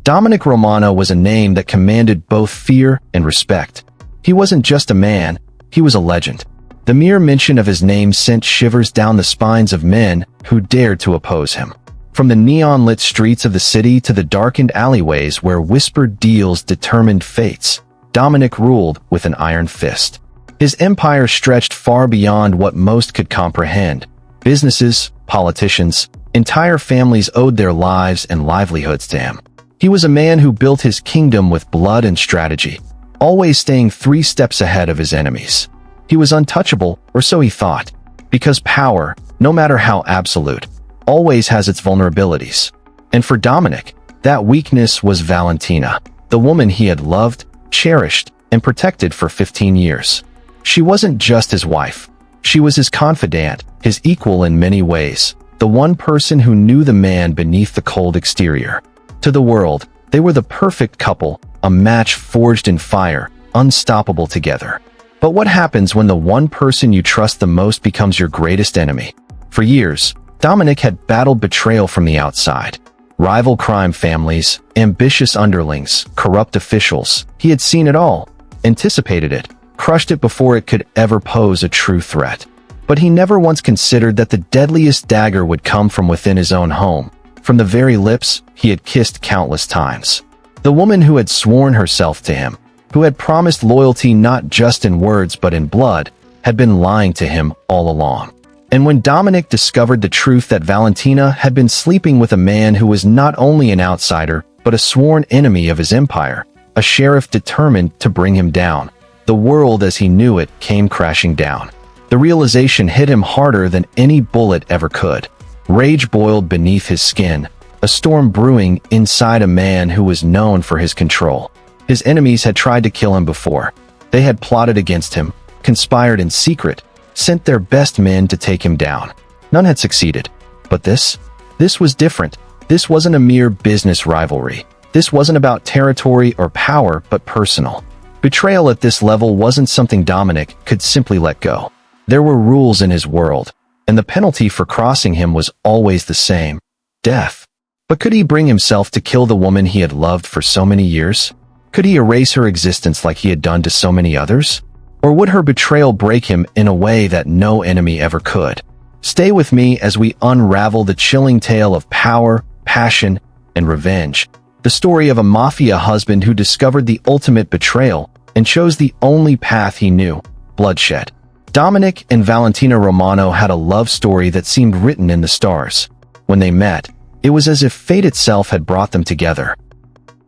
Dominic Romano was a name that commanded both fear and respect. He wasn't just a man, he was a legend. The mere mention of his name sent shivers down the spines of men who dared to oppose him. From the neon-lit streets of the city to the darkened alleyways where whispered deals determined fates, Dominic ruled with an iron fist. His empire stretched far beyond what most could comprehend. Businesses, politicians, entire families owed their lives and livelihoods to him. He was a man who built his kingdom with blood and strategy, always staying 3 steps ahead of his enemies. He was untouchable, or so he thought, because power, no matter how absolute, always has its vulnerabilities. And for Dominic, that weakness was Valentina, the woman he had loved, cherished, and protected for 15 years. She wasn't just his wife. She was his confidant, his equal in many ways, the one person who knew the man beneath the cold exterior. To the world, they were the perfect couple, a match forged in fire, unstoppable together. But what happens when the one person you trust the most becomes your greatest enemy? For years, Dominic had battled betrayal from the outside. Rival crime families, ambitious underlings, corrupt officials. He had seen it all, anticipated it, crushed it before it could ever pose a true threat. But he never once considered that the deadliest dagger would come from within his own home, from the very lips he had kissed countless times. The woman who had sworn herself to him, who had promised loyalty not just in words but in blood, had been lying to him all along. And when Dominic discovered the truth that Valentina had been sleeping with a man who was not only an outsider, but a sworn enemy of his empire, a sheriff determined to bring him down, the world as he knew it came crashing down. The realization hit him harder than any bullet ever could. Rage boiled beneath his skin, a storm brewing inside a man who was known for his control. His enemies had tried to kill him before. They had plotted against him, conspired in secret, sent their best men to take him down. None had succeeded. But this was different. This wasn't a mere business rivalry. This wasn't about territory or power, but personal. Betrayal at this level wasn't something Dominic could simply let go. There were rules in his world, and the penalty for crossing him was always the same: death. But could he bring himself to kill the woman he had loved for so many years? Could he erase her existence like he had done to so many others? Or would her betrayal break him in a way that no enemy ever could? Stay with me as we unravel the chilling tale of power, passion, and revenge. The story of a mafia husband who discovered the ultimate betrayal and chose the only path he knew: bloodshed. Dominic and Valentina Romano had a love story that seemed written in the stars. When they met, it was as if fate itself had brought them together.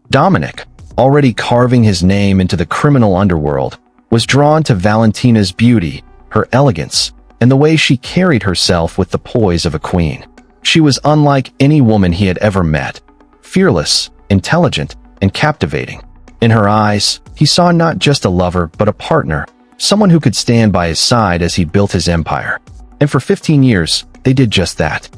Dominic, already carving his name into the criminal underworld, was drawn to Valentina's beauty, her elegance, and the way she carried herself with the poise of a queen. She was unlike any woman he had ever met, fearless, intelligent, and captivating. In her eyes, he saw not just a lover but a partner, someone who could stand by his side as he built his empire. And for 15 years, they did just that.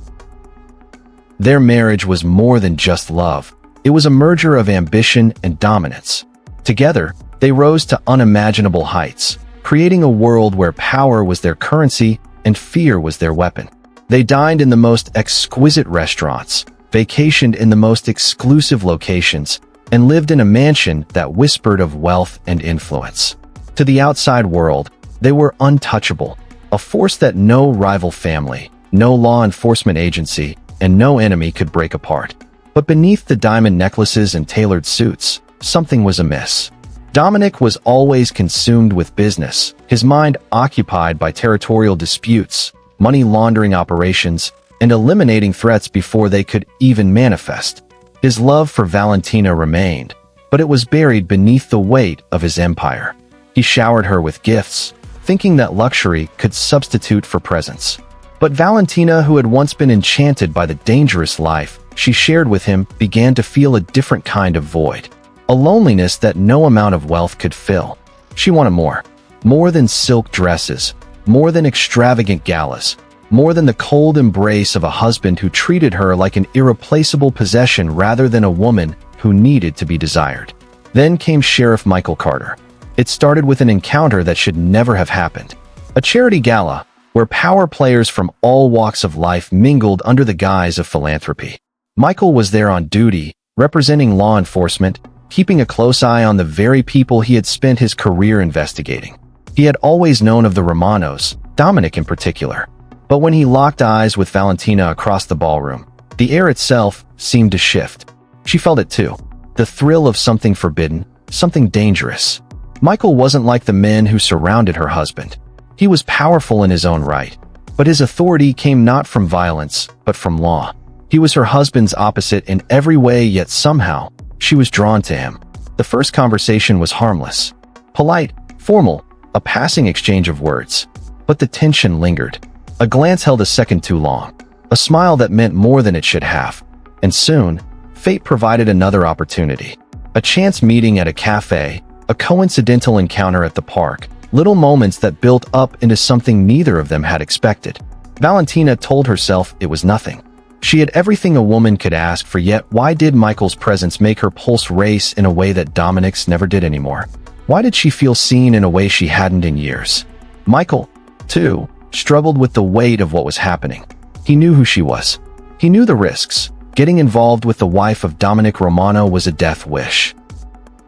Their marriage was more than just love. It was a merger of ambition and dominance. Together, they rose to unimaginable heights, creating a world where power was their currency and fear was their weapon. They dined in the most exquisite restaurants, vacationed in the most exclusive locations, and lived in a mansion that whispered of wealth and influence. To the outside world, they were untouchable, a force that no rival family, no law enforcement agency, and no enemy could break apart. But beneath the diamond necklaces and tailored suits, something was amiss. Dominic was always consumed with business, his mind occupied by territorial disputes, money laundering operations, and eliminating threats before they could even manifest. His love for Valentina remained, but it was buried beneath the weight of his empire. He showered her with gifts, thinking that luxury could substitute for presence. But Valentina, who had once been enchanted by the dangerous life she shared with him, began to feel a different kind of void. A loneliness that no amount of wealth could fill. She wanted more. More than silk dresses, more than extravagant galas, more than the cold embrace of a husband who treated her like an irreplaceable possession rather than a woman who needed to be desired. Then came Sheriff Michael Carter. It started with an encounter that should never have happened. A charity gala, where power players from all walks of life mingled under the guise of philanthropy. Michael was there on duty, representing law enforcement, keeping a close eye on the very people he had spent his career investigating. He had always known of the Romanos, Dominic in particular. But when he locked eyes with Valentina across the ballroom, the air itself seemed to shift. She felt it too. The thrill of something forbidden, something dangerous. Michael wasn't like the men who surrounded her husband. He was powerful in his own right, but his authority came not from violence, but from law. He was her husband's opposite in every way, yet somehow, she was drawn to him. The first conversation was harmless, polite, formal, a passing exchange of words. But the tension lingered. A glance held a second too long, a smile that meant more than it should have. And soon, fate provided another opportunity. A chance meeting at a cafe, a coincidental encounter at the park, little moments that built up into something neither of them had expected. Valentina told herself it was nothing. She had everything a woman could ask for, yet why did Michael's presence make her pulse race in a way that Dominic's never did anymore? Why did she feel seen in a way she hadn't in years? Michael, too, struggled with the weight of what was happening. He knew who she was. He knew the risks. Getting involved with the wife of Dominic Romano was a death wish.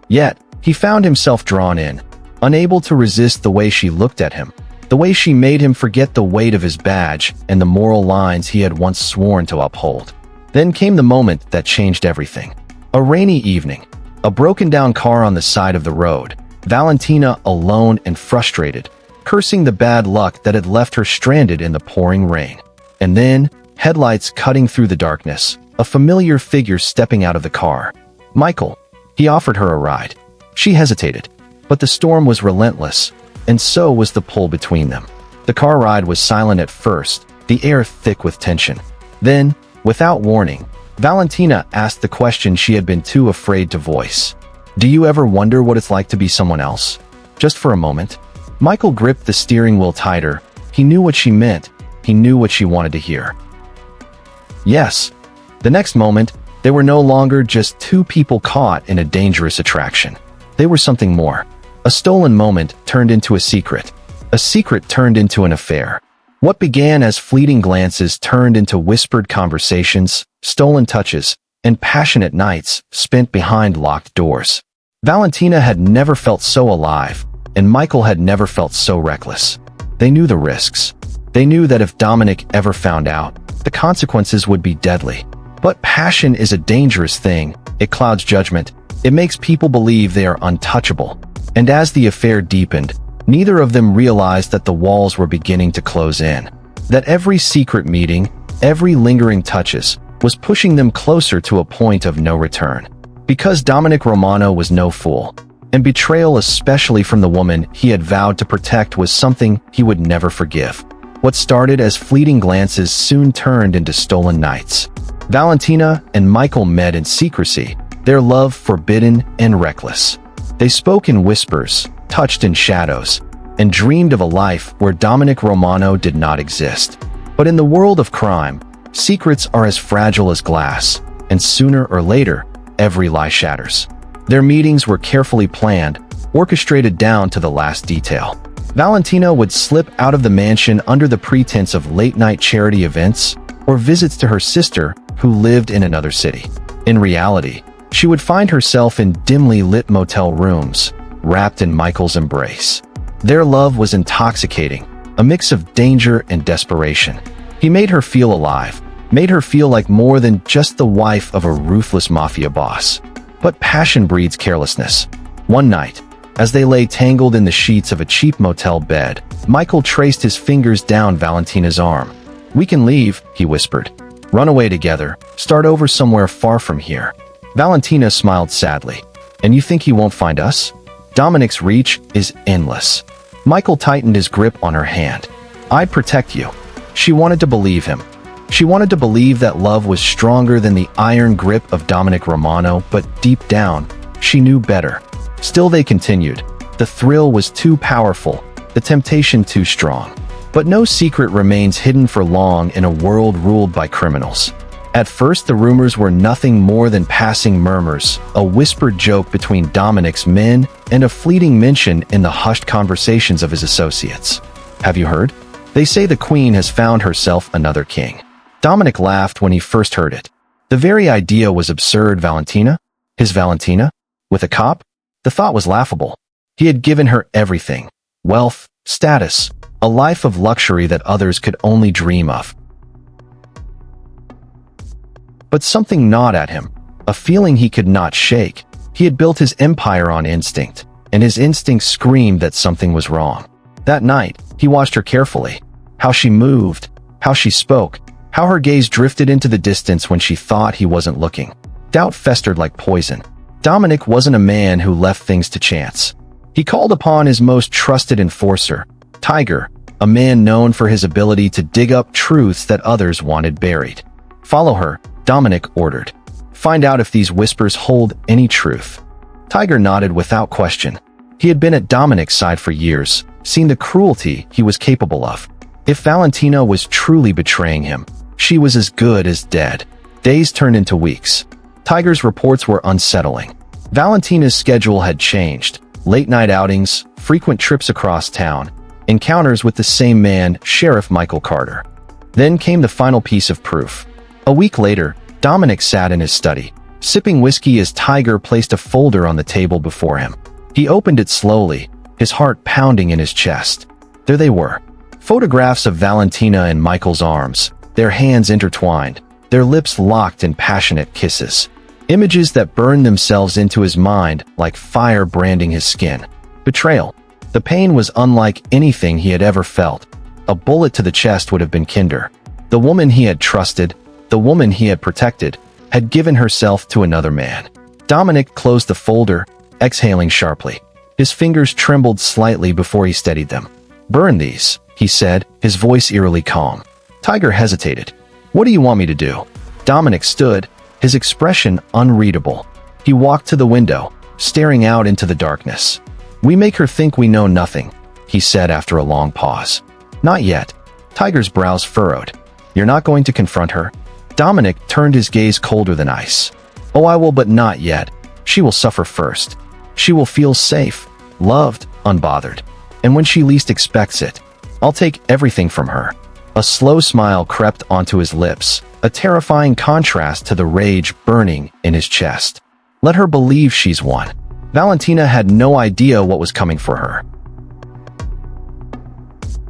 Yet, he found himself drawn in, unable to resist the way she looked at him, the way she made him forget the weight of his badge and the moral lines he had once sworn to uphold. Then came the moment that changed everything. A rainy evening, a broken-down car on the side of the road, Valentina alone and frustrated, cursing the bad luck that had left her stranded in the pouring rain. And then, headlights cutting through the darkness, a familiar figure stepping out of the car. Michael. He offered her a ride. She hesitated, but the storm was relentless, and so was the pull between them. The car ride was silent at first, the air thick with tension. Then, without warning, Valentina asked the question she had been too afraid to voice. Do you ever wonder what it's like to be someone else? Just for a moment. Michael gripped the steering wheel tighter. He knew what she meant. He knew what she wanted to hear. Yes. The next moment, they were no longer just two people caught in a dangerous attraction. They were something more. A stolen moment turned into a secret. A secret turned into an affair. What began as fleeting glances turned into whispered conversations, stolen touches, and passionate nights spent behind locked doors. Valentina had never felt so alive, and Michael had never felt so reckless. They knew the risks. They knew that if Dominic ever found out, the consequences would be deadly. But passion is a dangerous thing. It clouds judgment. It makes people believe they are untouchable. And as the affair deepened, neither of them realized that the walls were beginning to close in. That every secret meeting, every lingering touches, was pushing them closer to a point of no return. Because Dominic Romano was no fool, and betrayal, especially from the woman he had vowed to protect, was something he would never forgive. What started as fleeting glances soon turned into stolen nights. Valentina and Michael met in secrecy, their love forbidden and reckless. They spoke in whispers, touched in shadows, and dreamed of a life where Dominic Romano did not exist. But in the world of crime, secrets are as fragile as glass, and sooner or later, every lie shatters. Their meetings were carefully planned, orchestrated down to the last detail. Valentina would slip out of the mansion under the pretense of late-night charity events or visits to her sister, who lived in another city. In reality, she would find herself in dimly lit motel rooms, wrapped in Michael's embrace. Their love was intoxicating, a mix of danger and desperation. He made her feel alive, made her feel like more than just the wife of a ruthless mafia boss. But passion breeds carelessness. One night, as they lay tangled in the sheets of a cheap motel bed, Michael traced his fingers down Valentina's arm. "We can leave," he whispered. "Run away together, start over somewhere far from here." Valentina smiled sadly. "And you think he won't find us? Dominic's reach is endless." Michael tightened his grip on her hand. "I'd protect you." She wanted to believe him. She wanted to believe that love was stronger than the iron grip of Dominic Romano, but deep down, she knew better. Still they continued. The thrill was too powerful, the temptation too strong. But no secret remains hidden for long in a world ruled by criminals. At first, the rumors were nothing more than passing murmurs, a whispered joke between Dominic's men, and a fleeting mention in the hushed conversations of his associates. "Have you heard? They say the queen has found herself another king." Dominic laughed when he first heard it. The very idea was absurd. Valentina? His Valentina? With a cop? The thought was laughable. He had given her everything. Wealth, status, a life of luxury that others could only dream of. But something gnawed at him, a feeling he could not shake. He had built his empire on instinct, and his instinct screamed that something was wrong. That night, he watched her carefully. How she moved, how she spoke, how her gaze drifted into the distance when she thought he wasn't looking. Doubt festered like poison. Dominic wasn't a man who left things to chance. He called upon his most trusted enforcer, Tiger, a man known for his ability to dig up truths that others wanted buried. "Follow her," Dominic ordered. "Find out if these whispers hold any truth." Tiger nodded without question. He had been at Dominic's side for years, seen the cruelty he was capable of. If Valentina was truly betraying him, she was as good as dead. Days turned into weeks. Tiger's reports were unsettling. Valentina's schedule had changed. Late-night outings, frequent trips across town, encounters with the same man, Sheriff Michael Carter. Then came the final piece of proof. A week later, Dominic sat in his study, sipping whiskey as Tiger placed a folder on the table before him. He opened it slowly, his heart pounding in his chest. There they were. Photographs of Valentina in Michael's arms, their hands intertwined, their lips locked in passionate kisses. Images that burned themselves into his mind like fire branding his skin. Betrayal. The pain was unlike anything he had ever felt. A bullet to the chest would have been kinder. The woman he had trusted, the woman he had protected, had given herself to another man. Dominic closed the folder, exhaling sharply. His fingers trembled slightly before he steadied them. "Burn these," he said, his voice eerily calm. Tiger hesitated. "What do you want me to do?" Dominic stood, his expression unreadable. He walked to the window, staring out into the darkness. "We make her think we know nothing," he said after a long pause. "Not yet." Tiger's brows furrowed. "You're not going to confront her?" Dominic turned his gaze colder than ice. "Oh, I will, but not yet. She will suffer first. She will feel safe, loved, unbothered. And when she least expects it, I'll take everything from her." A slow smile crept onto his lips, a terrifying contrast to the rage burning in his chest. Let her believe she's won. Valentina had no idea what was coming for her.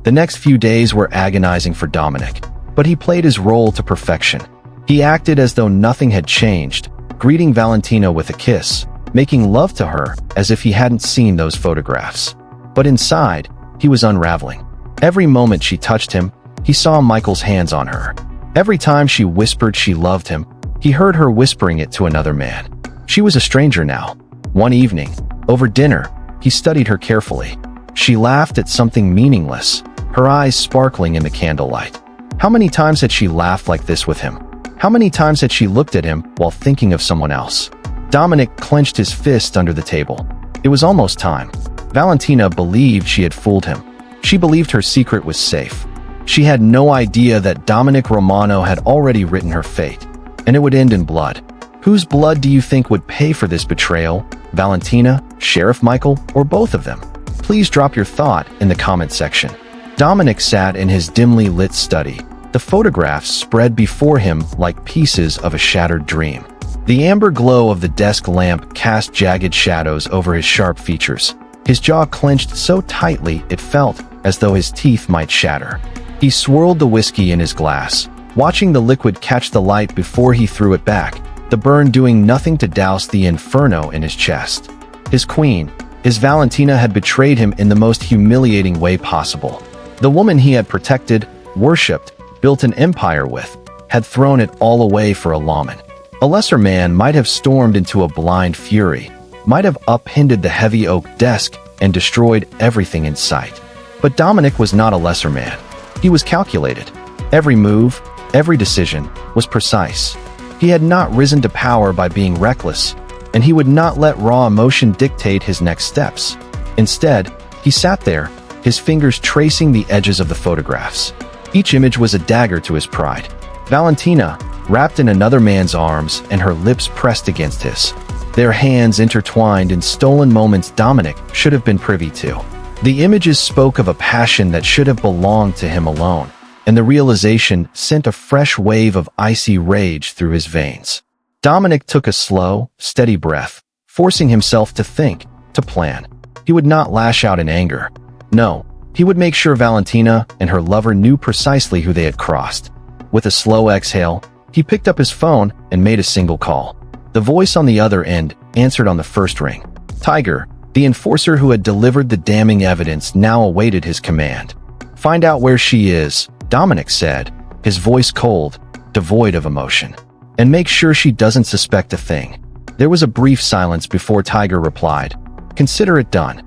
The next few days were agonizing for Dominic, but he played his role to perfection. He acted as though nothing had changed, greeting Valentina with a kiss, making love to her as if he hadn't seen those photographs. But inside, he was unraveling. Every moment she touched him, he saw Michael's hands on her. Every time she whispered she loved him, he heard her whispering it to another man. She was a stranger now. One evening, over dinner, he studied her carefully. She laughed at something meaningless, her eyes sparkling in the candlelight. How many times had she laughed like this with him? How many times had she looked at him while thinking of someone else? Dominic clenched his fist under the table. It was almost time. Valentina believed she had fooled him. She believed her secret was safe. She had no idea that Dominic Romano had already written her fate, and it would end in blood. Whose blood do you think would pay for this betrayal? Valentina, Sheriff Michael, or both of them? Please drop your thought in the comment section. Dominic sat in his dimly lit study. The photographs spread before him like pieces of a shattered dream. The amber glow of the desk lamp cast jagged shadows over his sharp features. His jaw clenched so tightly it felt as though his teeth might shatter. He swirled the whiskey in his glass, watching the liquid catch the light before he threw it back, the burn doing nothing to douse the inferno in his chest. His queen, his Valentina, had betrayed him in the most humiliating way possible. The woman he had protected, worshipped, built an empire with, had thrown it all away for a lawman. A lesser man might have stormed into a blind fury, might have upended the heavy oak desk and destroyed everything in sight. But Dominic was not a lesser man. He was calculated. Every move, every decision was precise. He had not risen to power by being reckless, and he would not let raw emotion dictate his next steps. Instead, he sat there, his fingers tracing the edges of the photographs. Each image was a dagger to his pride. Valentina, wrapped in another man's arms and her lips pressed against his. Their hands intertwined in stolen moments Dominic should have been privy to. The images spoke of a passion that should have belonged to him alone. and the realization sent a fresh wave of icy rage through his veins. Dominic took a slow, steady breath, forcing himself to think, to plan. He would not lash out in anger. No, he would make sure Valentina and her lover knew precisely who they had crossed. With a slow exhale, he picked up his phone and made a single call. The voice on the other end answered on the first ring. Tiger, the enforcer who had delivered the damning evidence, now awaited his command. "Find out where she is," Dominic said, his voice cold, devoid of emotion. "And make sure she doesn't suspect a thing." There was a brief silence before Tiger replied, "Consider it done."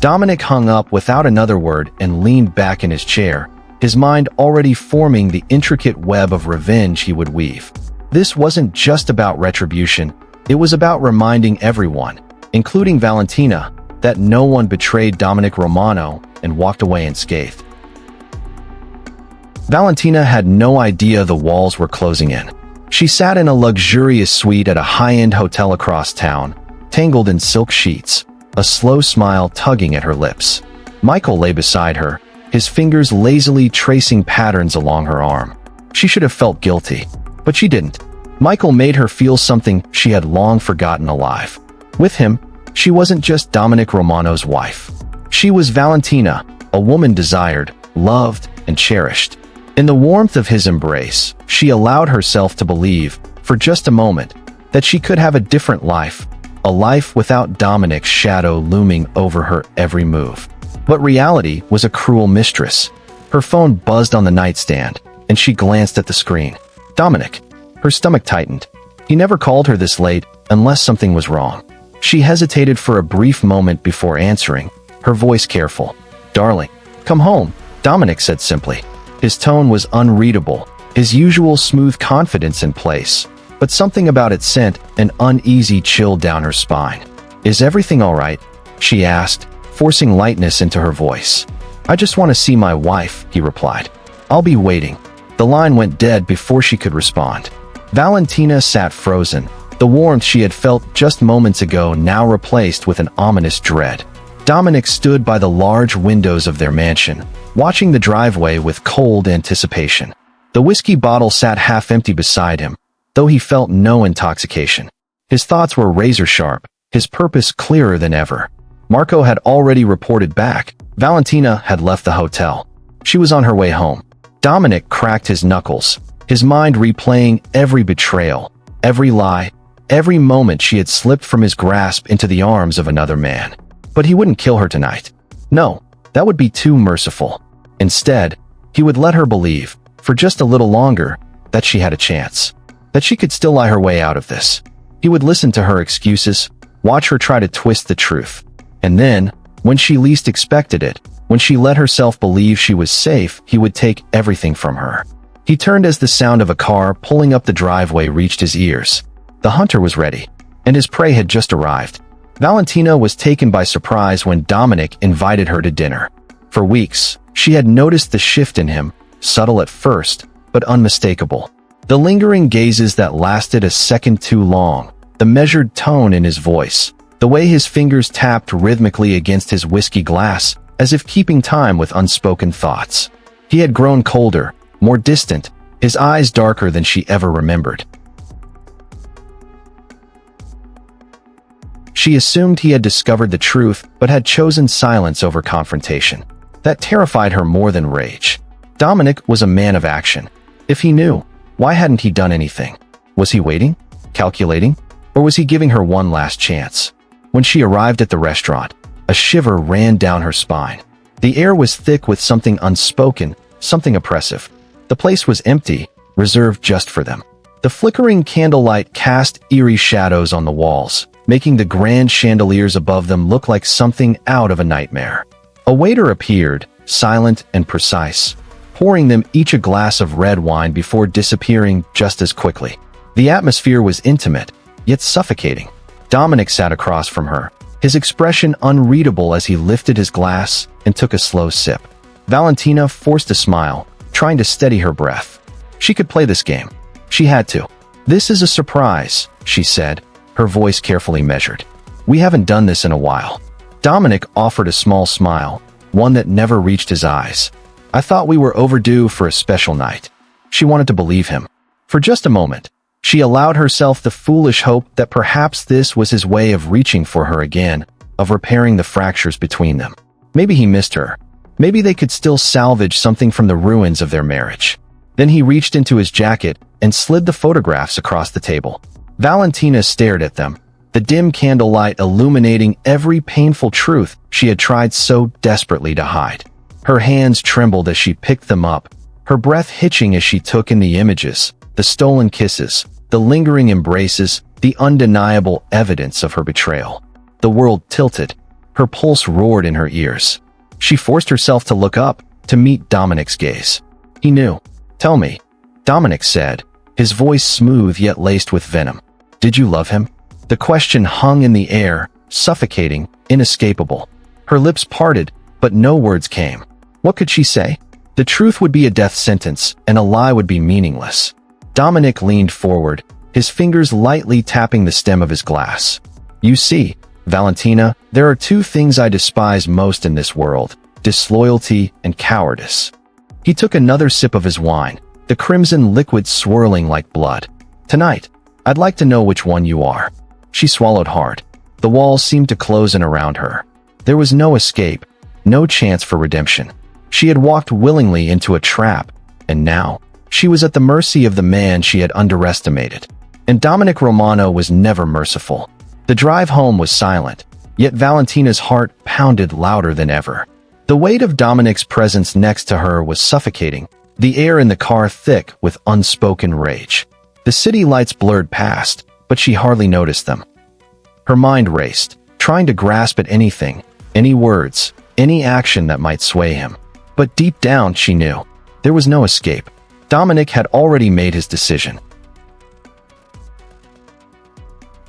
Dominic hung up without another word and leaned back in his chair, his mind already forming the intricate web of revenge he would weave. This wasn't just about retribution, it was about reminding everyone, including Valentina, that no one betrayed Dominic Romano and walked away unscathed. Valentina had no idea the walls were closing in. She sat in a luxurious suite at a high-end hotel across town, tangled in silk sheets, a slow smile tugging at her lips. Michael lay beside her, his fingers lazily tracing patterns along her arm. She should have felt guilty, but she didn't. Michael made her feel something she had long forgotten alive. With him, she wasn't just Dominic Romano's wife. She was Valentina, a woman desired, loved, and cherished. In the warmth of his embrace, she allowed herself to believe, for just a moment, that she could have a different life, a life without Dominic's shadow looming over her every move. But reality was a cruel mistress. Her phone buzzed on the nightstand, and she glanced at the screen. Dominic. Her stomach tightened. He never called her this late unless something was wrong. She hesitated for a brief moment before answering, her voice careful. "Darling, come home," Dominic said simply. His tone was unreadable, his usual smooth confidence in place, but something about it sent an uneasy chill down her spine. "Is everything all right?" she asked, forcing lightness into her voice. "I just want to see my wife," he replied. "I'll be waiting." The line went dead before she could respond. Valentina sat frozen, the warmth she had felt just moments ago now replaced with an ominous dread. Dominic stood by the large windows of their mansion, watching the driveway with cold anticipation. The whiskey bottle sat half empty beside him, though he felt no intoxication. His thoughts were razor-sharp, his purpose clearer than ever. Marco had already reported back. Valentina had left the hotel. She was on her way home. Dominic cracked his knuckles, his mind replaying every betrayal, every lie, every moment she had slipped from his grasp into the arms of another man. But he wouldn't kill her tonight. No, that would be too merciful. Instead, he would let her believe, for just a little longer, that she had a chance, that she could still lie her way out of this. He would listen to her excuses, watch her try to twist the truth. And then, when she least expected it, when she let herself believe she was safe, he would take everything from her. He turned as the sound of a car pulling up the driveway reached his ears. The hunter was ready, and his prey had just arrived. Valentina was taken by surprise when Dominic invited her to dinner. For weeks, she had noticed the shift in him, subtle at first, but unmistakable. The lingering gazes that lasted a second too long, the measured tone in his voice, the way his fingers tapped rhythmically against his whiskey glass, as if keeping time with unspoken thoughts. He had grown colder, more distant, his eyes darker than she ever remembered. She assumed he had discovered the truth, but had chosen silence over confrontation. That terrified her more than rage. Dominic was a man of action. If he knew, why hadn't he done anything? Was he waiting? Calculating? Or was he giving her one last chance? When she arrived at the restaurant, a shiver ran down her spine. The air was thick with something unspoken, something oppressive. The place was empty, reserved just for them. The flickering candlelight cast eerie shadows on the walls, making the grand chandeliers above them look like something out of a nightmare. A waiter appeared, silent and precise, pouring them each a glass of red wine before disappearing just as quickly. The atmosphere was intimate, yet suffocating. Dominic sat across from her, his expression unreadable as he lifted his glass and took a slow sip. Valentina forced a smile, trying to steady her breath. She could play this game. She had to. "This is a surprise," she said, her voice carefully measured. "We haven't done this in a while." Dominic offered a small smile, one that never reached his eyes. I thought we were overdue for a special night." She wanted to believe him. For just a moment, she allowed herself the foolish hope that perhaps this was his way of reaching for her again, of repairing the fractures between them. Maybe he missed her. Maybe they could still salvage something from the ruins of their marriage. Then he reached into his jacket and slid the photographs across the table. Valentina stared at them, the dim candlelight illuminating every painful truth she had tried so desperately to hide. Her hands trembled as she picked them up, her breath hitching as she took in the images, the stolen kisses, the lingering embraces, the undeniable evidence of her betrayal. The world tilted. Her pulse roared in her ears. She forced herself to look up, to meet Dominic's gaze. He knew. "Tell me," Dominic said, his voice smooth yet laced with venom. "Did you love him?" The question hung in the air, suffocating, inescapable. Her lips parted, but no words came. What could she say? The truth would be a death sentence, and a lie would be meaningless. Dominic leaned forward, his fingers lightly tapping the stem of his glass. "You see, Valentina, there are two things I despise most in this world: disloyalty and cowardice." He took another sip of his wine, the crimson liquid swirling like blood. "Tonight, I'd like to know which one you are." She swallowed hard. The walls seemed to close in around her. There was no escape, no chance for redemption. She had walked willingly into a trap, and now, she was at the mercy of the man she had underestimated. And Dominic Romano was never merciful. The drive home was silent, yet Valentina's heart pounded louder than ever. The weight of Dominic's presence next to her was suffocating, the air in the car thick with unspoken rage. The city lights blurred past, but she hardly noticed them. Her mind raced, trying to grasp at anything, any words, any action that might sway him. But deep down, she knew. There was no escape. Dominic had already made his decision.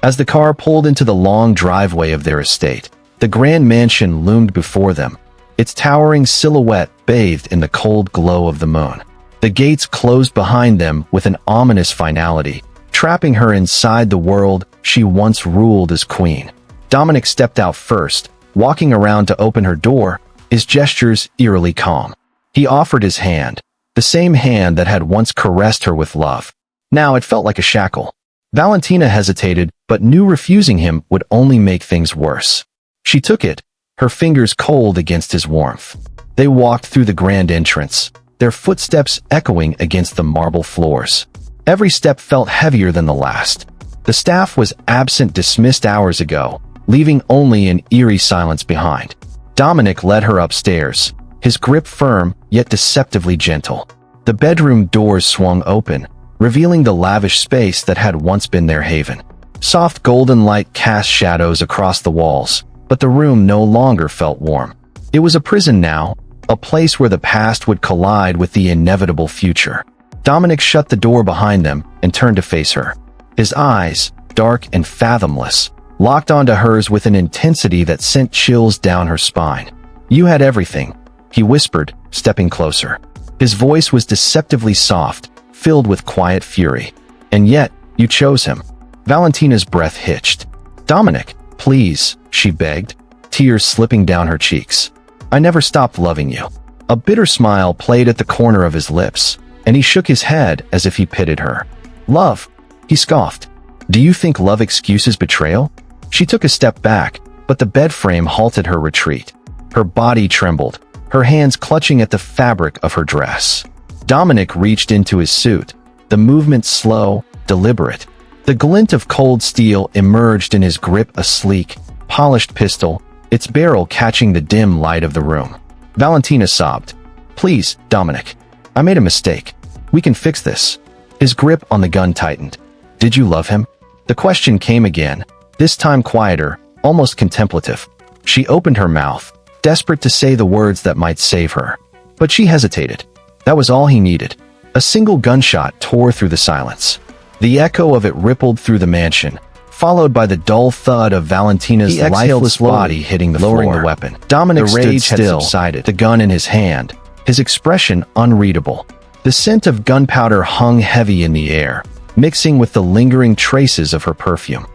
As the car pulled into the long driveway of their estate, the grand mansion loomed before them, its towering silhouette bathed in the cold glow of the moon. The gates closed behind them with an ominous finality, trapping her inside the world she once ruled as queen. Dominic stepped out first, walking around to open her door, his gestures eerily calm. He offered his hand, the same hand that had once caressed her with love. Now it felt like a shackle. Valentina hesitated, but knew refusing him would only make things worse. She took it, her fingers cold against his warmth. They walked through the grand entrance, their footsteps echoing against the marble floors. Every step felt heavier than the last. The staff was absent, dismissed hours ago, leaving only an eerie silence behind. Dominic led her upstairs, his grip firm yet deceptively gentle. The bedroom doors swung open, revealing the lavish space that had once been their haven. Soft golden light cast shadows across the walls, but the room no longer felt warm. It was a prison now, a place where the past would collide with the inevitable future. Dominic shut the door behind them and turned to face her. His eyes, dark and fathomless, locked onto hers with an intensity that sent chills down her spine. "You had everything," he whispered, stepping closer. His voice was deceptively soft, filled with quiet fury. "And yet, you chose him." Valentina's breath hitched. "Dominic, please," she begged, tears slipping down her cheeks. "I never stopped loving you." A bitter smile played at the corner of his lips, and he shook his head as if he pitied her. "Love?" he scoffed. "Do you think love excuses betrayal?" She took a step back, but the bed frame halted her retreat. Her body trembled, her hands clutching at the fabric of her dress. Dominic reached into his suit, the movement slow, deliberate. The glint of cold steel emerged in his grip, a sleek, polished pistol, its barrel catching the dim light of the room. Valentina sobbed. "Please, Dominic. I made a mistake. We can fix this." His grip on the gun tightened. "Did you love him?" The question came again, this time quieter, almost contemplative. She opened her mouth, desperate to say the words that might save her. But she hesitated. That was all he needed. A single gunshot tore through the silence. The echo of it rippled through the mansion, followed by the dull thud of Valentina's lifeless body hitting the floor. The weapon. Dominic's rage had subsided, the gun in his hand, his expression unreadable. The scent of gunpowder hung heavy in the air, mixing with the lingering traces of her perfume,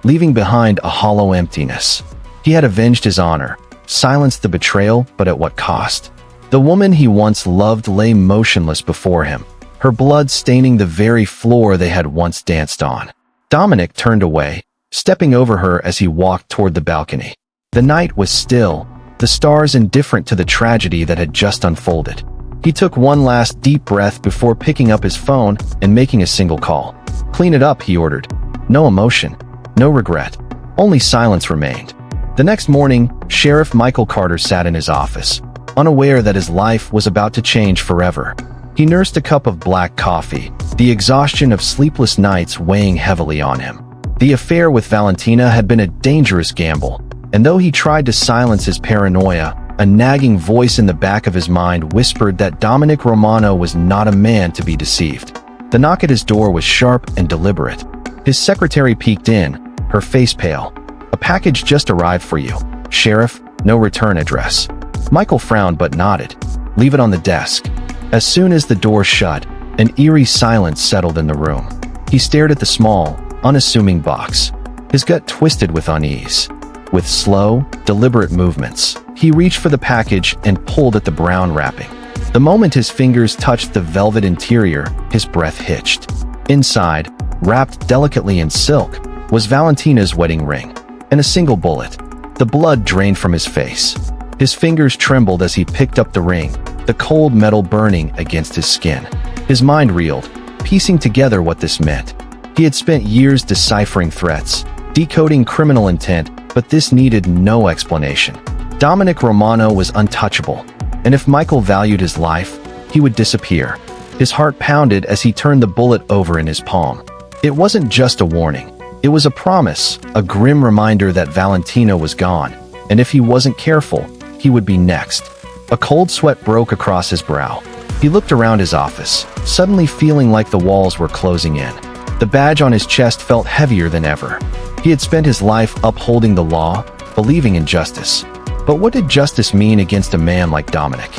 leaving behind a hollow emptiness. He had avenged his honor, silenced the betrayal, but at what cost? The woman he once loved lay motionless before him, her blood staining the very floor they had once danced on. Dominic turned away, stepping over her as he walked toward the balcony. The night was still, the stars indifferent to the tragedy that had just unfolded. He took one last deep breath before picking up his phone and making a single call. "Clean it up," he ordered. No emotion, no regret, only silence remained. The next morning, Sheriff Michael Carter sat in his office, unaware that his life was about to change forever. He nursed a cup of black coffee, the exhaustion of sleepless nights weighing heavily on him. The affair with Valentina had been a dangerous gamble, and though he tried to silence his paranoia, a nagging voice in the back of his mind whispered that Dominic Romano was not a man to be deceived. The knock at his door was sharp and deliberate. His secretary peeked in, her face pale. "A package just arrived for you, Sheriff, no return address." Michael frowned but nodded. "Leave it on the desk." As soon as the door shut, an eerie silence settled in the room. He stared at the small, unassuming box, his gut twisted with unease. With slow, deliberate movements, he reached for the package and pulled at the brown wrapping. The moment his fingers touched the velvet interior, his breath hitched. Inside, wrapped delicately in silk, was Valentina's wedding ring, and a single bullet. The blood drained from his face. His fingers trembled as he picked up the ring, the cold metal burning against his skin. His mind reeled, piecing together what this meant. He had spent years deciphering threats, decoding criminal intent, but this needed no explanation. Dominic Romano was untouchable, and if Michael valued his life, he would disappear. His heart pounded as he turned the bullet over in his palm. It wasn't just a warning. It was a promise, a grim reminder that Valentina was gone, and if he wasn't careful, he would be next. A cold sweat broke across his brow. He looked around his office, suddenly feeling like the walls were closing in. The badge on his chest felt heavier than ever. He had spent his life upholding the law, believing in justice. But what did justice mean against a man like Dominic?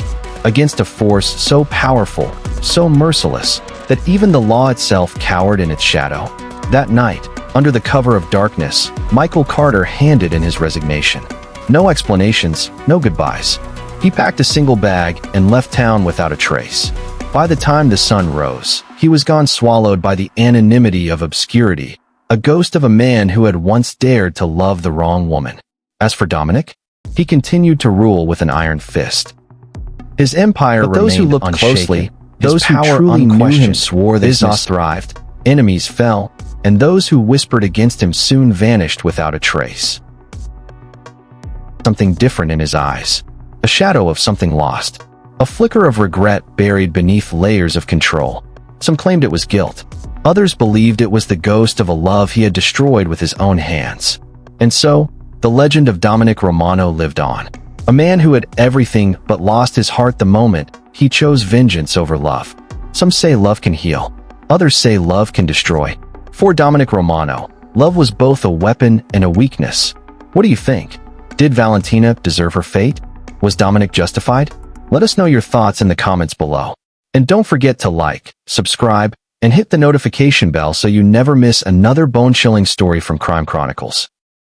Against a force so powerful, so merciless, that even the law itself cowered in its shadow? That night, under the cover of darkness, Michael Carter handed in his resignation. No explanations, no goodbyes. He packed a single bag and left town without a trace. By the time the sun rose, he was gone, swallowed by the anonymity of obscurity, a ghost of a man who had once dared to love the wrong woman. As for Dominic, he continued to rule with an iron fist. His empire remained unshaken. Those who looked closely, those who truly knew him swore that business thrived, enemies fell, and those who whispered against him soon vanished without a trace. Something different in his eyes, a shadow of something lost, a flicker of regret buried beneath layers of control. Some claimed it was guilt. Others believed it was the ghost of a love he had destroyed with his own hands. And so, the legend of Dominic Romano lived on. A man who had everything but lost his heart the moment he chose vengeance over love. Some say love can heal. Others say love can destroy. For Dominic Romano, love was both a weapon and a weakness. What do you think? Did Valentina deserve her fate? Was Dominic justified? Let us know your thoughts in the comments below. And don't forget to like, subscribe, and hit the notification bell so you never miss another bone-chilling story from Crime Chronicles.